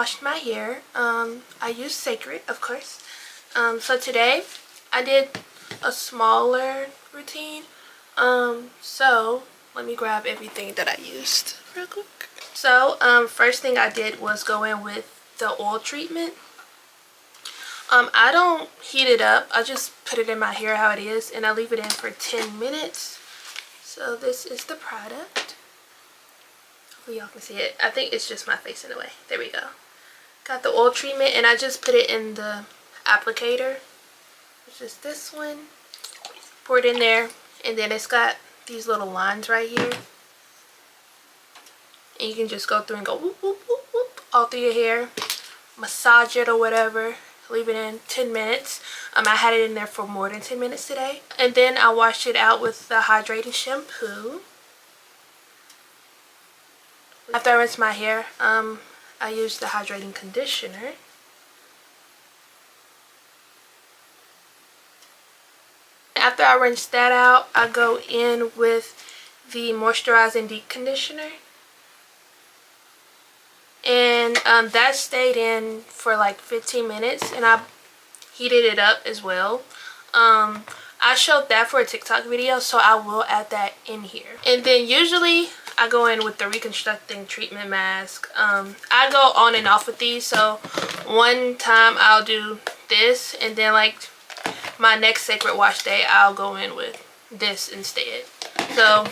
washed my hair. I used Sacred, of course. So today I did a smaller routine. So let me grab everything that I used real quick. So first thing I did was go in with the oil treatment. I don't heat it up. I just put it in my hair how it is, and I leave it in for 10 minutes. So this is the product. Hopefully y'all can see it. I think it's just my face in a way. There we go. Got the oil treatment, and I just put it in the applicator, which is this one. Pour it in there, and then it's got these little lines right here. And you can just go through and go whoop, whoop, whoop, whoop, all through your hair. Massage it or whatever. Leave it in 10 minutes. I had it in there for more than 10 minutes today. And then I washed it out with the hydrating shampoo. After I rinsed my hair, I used the hydrating conditioner. After I rinse that out, I go in with the moisturizing deep conditioner. And that stayed in for like 15 minutes, and I heated it up as well. I showed that for a TikTok video, so I will add that in here. And then usually I go in with the reconstructing treatment mask. I go on and off with these, so one time I'll do this, and then like my next Sacred wash day I'll go in with this instead. So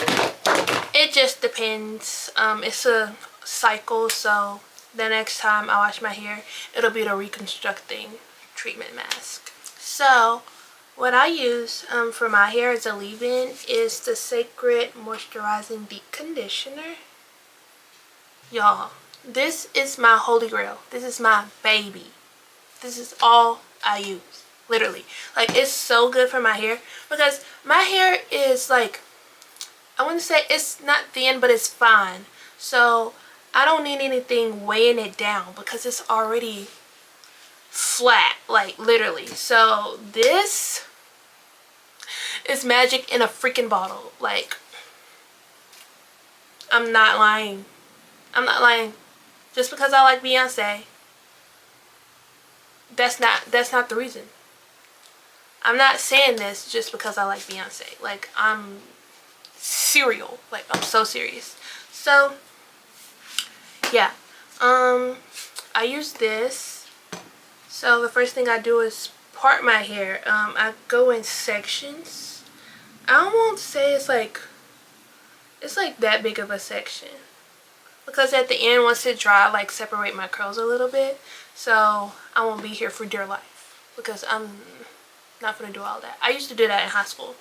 it just depends. It's a cycle, so the next time I wash my hair, it'll be the reconstructing treatment mask. So what I use for my hair as a leave-in is the Sacred moisturizing deep conditioner. Y'all, this is my holy grail. This is my baby. This is all I use, literally. Like, it's so good for my hair, because my hair is like, I wouldn't say it's not thin, but it's fine. So I don't need anything weighing it down because it's already flat, like literally. So this is magic in a freaking bottle. Like, I'm not lying. I'm not lying. Just because I like Beyonce, that's not the reason. I'm not saying this just because I like Beyonce. Like, I'm serial. Like, I'm so serious. So yeah, I use this. So the first thing I do is part my hair. I go in sections. I won't say it's like that big of a section, because at the end, once it dry, I like separate my curls a little bit, so I won't be here for dear life, because I'm not gonna do all that. I used to do that in high school,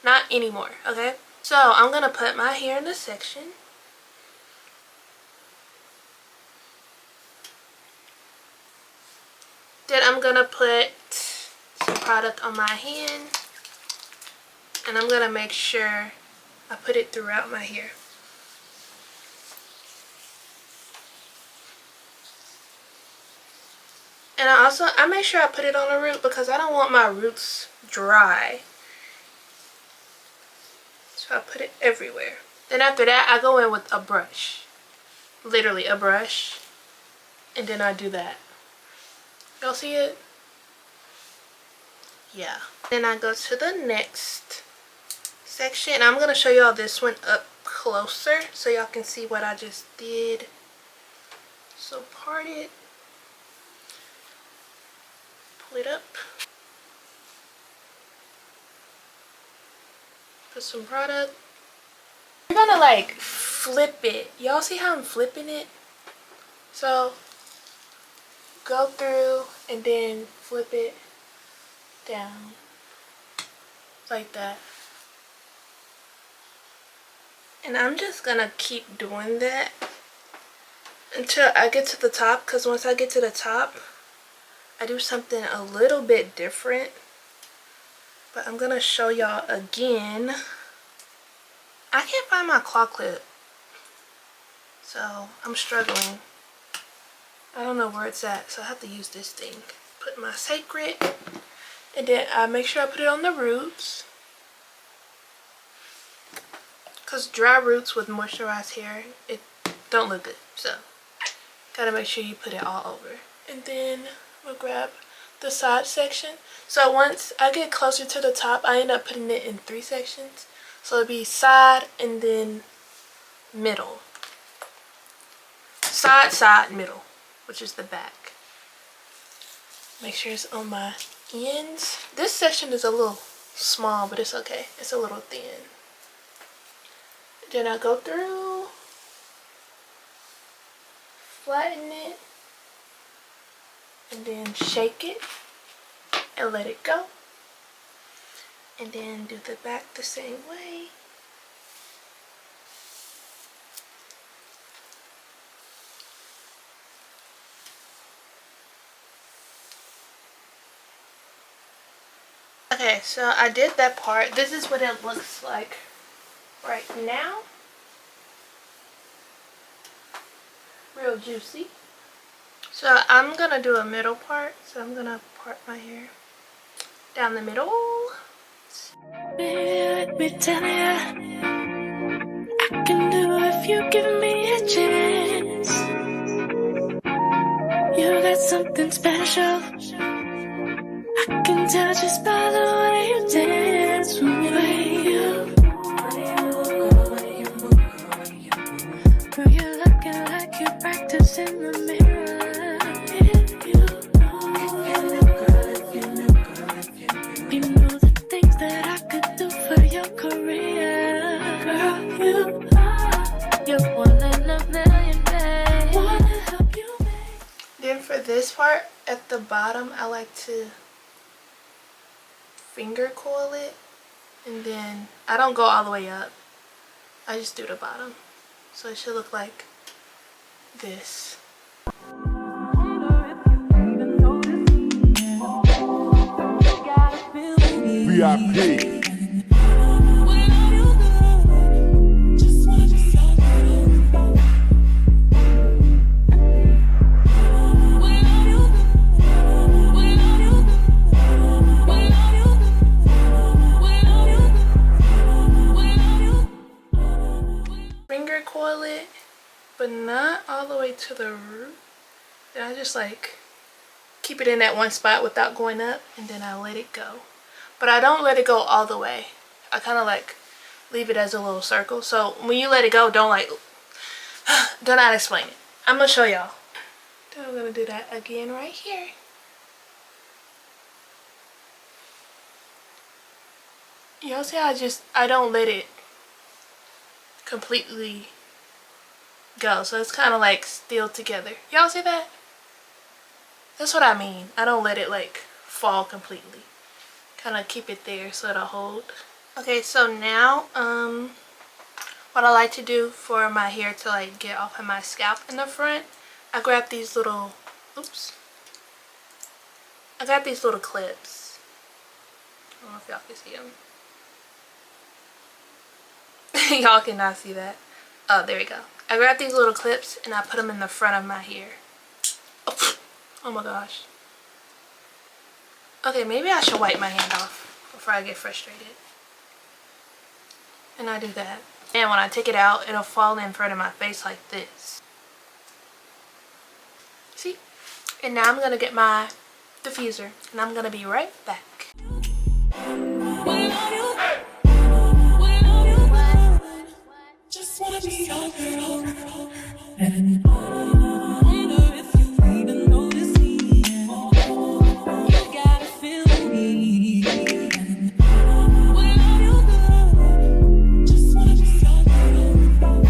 not anymore. Okay, so I'm gonna put my hair in a section. Then I'm gonna put some product on my hand, and I'm gonna make sure I put it throughout my hair. And I make sure I put it on the root, because I don't want my roots dry. So I put it everywhere. Then after that, I go in with a brush. Literally a brush. And then I do that. Y'all see it? Yeah. Then I go to the next section. I'm going to show y'all this one up closer so y'all can see what I just did. So part it. Pull it up. Put some product. You're going to like flip it. Y'all see how I'm flipping it? So go through and then flip it down like that. And I'm just gonna keep doing that until I get to the top, because once I get to the top, I do something a little bit different. But I'm gonna show y'all again. I can't find my claw clip, so I'm struggling. I don't know where it's at, so I have to use this thing. Put my Sacred, and then I make sure I put it on the roots, because dry roots with moisturized hair, it don't look good. So Gotta make sure you put it all over. And then we'll grab the side section. So once I get closer to the top, I end up putting it in 3 sections. So it'll be side and then middle. Side, side, middle, which is the back. Make sure it's on my ends. This section is a little small, but it's okay. It's a little thin. Then I go through, flatten it, and then shake it and let it go. And then do the back the same way. Okay, so I did that part. This is what it looks like right now. Real juicy. So I'm gonna do a middle part. So I'm gonna part my hair down the middle. Let me tell ya, I can do if you give me a chance. You got something special. I can tell just by the way you dance. Girl, you're looking like you practice in the mirror. You know the things that I could do for your career. Girl, you're one in a million, babe. Wanna help you make. Then for this part at the bottom, I like to finger coil it, and then I don't go all the way up. I just do the bottom. So it should look like this. VIP. Finger coil it, but not all the way to the root. Then I just like keep it in that one spot without going up, and then I let it go. But I don't let it go all the way. I kind of like leave it as a little circle. So when you let it go, don't like, do not explain it. I'm gonna show y'all. Then I'm gonna do that again right here. Y'all see how I don't let it completely go. So it's kind of like still together. Y'all see that? That's what I mean. I don't let it like fall completely. Kind of keep it there so it'll hold. Okay, so now what I like to do for my hair to like get off of my scalp in the front, I grab these little, I got these little clips. I don't know if y'all can see them. Y'all cannot see that. Oh, there we go. I grab these little clips and I put them in the front of my hair. Oh my gosh. Okay, maybe I should wipe my hand off before I get frustrated. And I do that. And when I take it out, it'll fall in front of my face like this. See? And now I'm gonna get my diffuser and I'm gonna be right back. Just wanna be your girl. And wonder if you even notice me. You gotta feel me. Without you, girl, just wanna be your girl.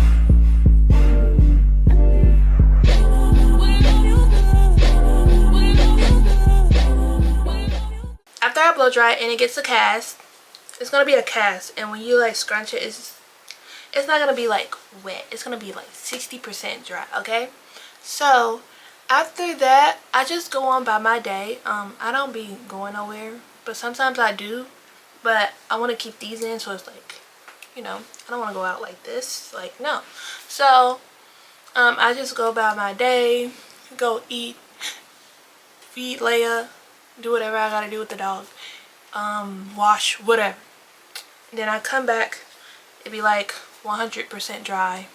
Without you, girl. After I blow dry it and it gets a cast, it's gonna be a cast, and when you like scrunch it, it's not gonna be like wet. It's gonna be like 60% dry, okay? So after that, I just go on by my day. I don't be going nowhere, but sometimes I do. But I want to keep these in, so it's like, you know, I don't want to go out like this. Like, no. So I just go about my day, go eat, feed Leia, do whatever I gotta do with the dog, wash, whatever. Then I come back, it'd be like 100% dry.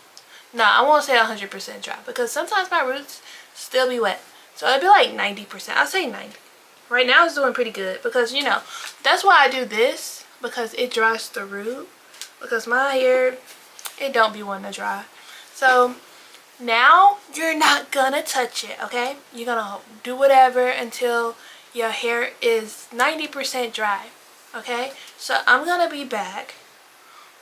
No, I won't say 100% dry, because sometimes my roots still be wet. So it'd be like 90%. I'll say 90. Right now it's doing pretty good because, you know, that's why I do this, because it dries the root. Because my hair, it don't be wanting to dry. So now you're not gonna touch it, okay? You're gonna do whatever until your hair is 90% dry, okay? So I'm gonna be back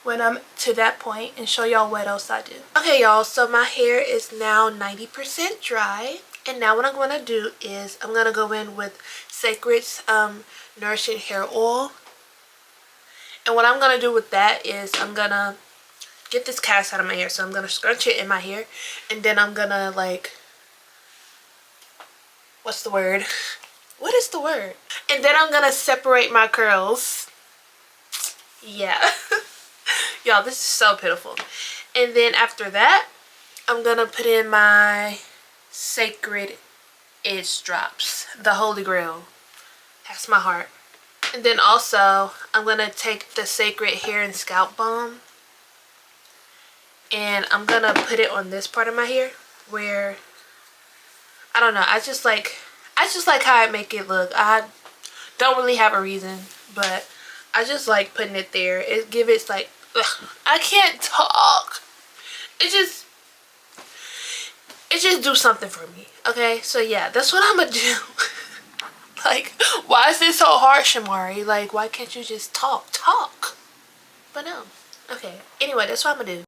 when I'm to that point and show y'all what else I do. Okay, y'all, so my hair is now 90% dry. And now what I'm going to do is I'm going to go in with Sacred's Nourishing Hair Oil. And what I'm going to do with that is I'm going to get this cast out of my hair. So I'm going to scrunch it in my hair. And then I'm going to, like, what's the word? What is the word? And then I'm going to separate my curls. Yeah. Y'all, this is so pitiful. And then after that, I'm going to put in my Sacred Edge Drops, the Holy Grail. That's my heart. And then also, I'm going to take the Sacred Hair and Scalp Balm. And I'm going to put it on this part of my hair where, I don't know, I just like how I make it look. I don't really have a reason, but I just like putting it there. It gives it like, ugh, I can't talk. It just do something for me, okay? So yeah, that's what I'm gonna do. Like, why is this so hard, Shamari? Like, why can't you just talk? But no. Okay, anyway, that's what I'm gonna do.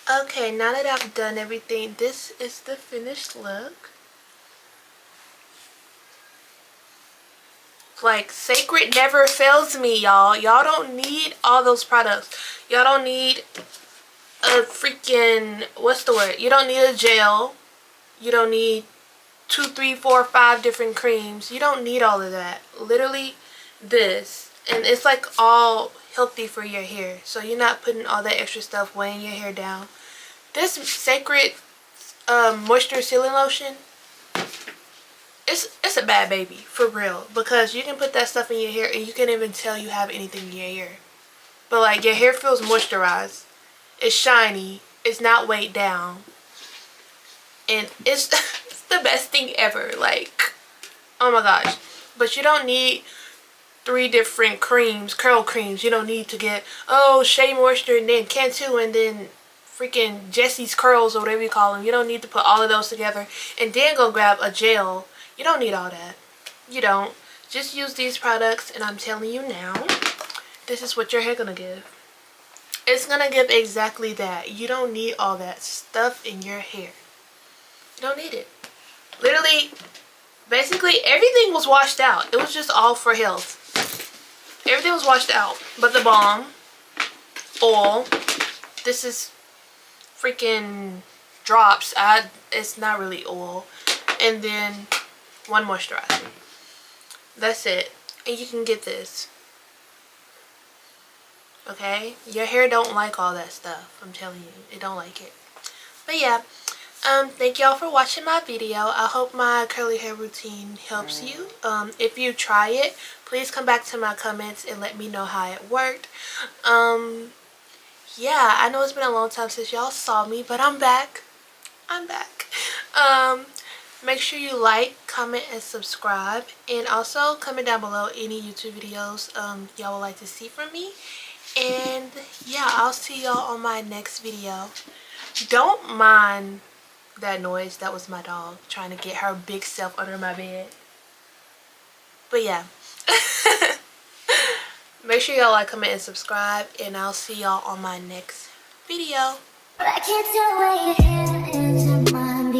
Okay, now that I've done everything, this is the finished look. Like, Sacred never fails me, y'all. Y'all don't need all those products. Y'all don't need a freaking, what's the word? You don't need a gel. You don't need 2, 3, 4, 5 different creams. You don't need all of that. Literally this. And it's like all healthy for your hair. So you're not putting all that extra stuff weighing your hair down. This Sacred moisture sealing lotion, it's a bad baby, for real. Because you can put that stuff in your hair and you can't even tell you have anything in your hair. But like, your hair feels moisturized. It's shiny. It's not weighed down. And it's, it's the best thing ever. Like, oh my gosh. But you don't need 3 different creams, curl creams. You don't need to get, oh, Shea Moisture and then Cantu and then freaking Jesse's Curls or whatever you call them. You don't need to put all of those together and then go grab a gel. You don't need all that. You don't. Just use these products, and I'm telling you now, this is what your hair gonna give. It's gonna give exactly that. You don't need all that stuff in your hair. You don't need it. Literally, basically everything was washed out. It was just all for health. Everything was washed out but the balm, oil. This is freaking drops. It's not really oil. And then 1 moisturizer. That's it. And you can get this. Okay? Your hair don't like all that stuff. I'm telling you. It don't like it. But yeah. Thank y'all for watching my video. I hope my curly hair routine helps you. If you try it, please come back to my comments and let me know how it worked. Yeah, I know it's been a long time since y'all saw me, but I'm back. I'm back. Make sure you like, comment, and subscribe. And also comment down below any YouTube videos y'all would like to see from me. And yeah, I'll see y'all on my next video. Don't mind that noise. That was my dog trying to get her big self under my bed. But yeah. Make sure y'all like, comment, and subscribe. And I'll see y'all on my next video. I can't tell where your head is and mine.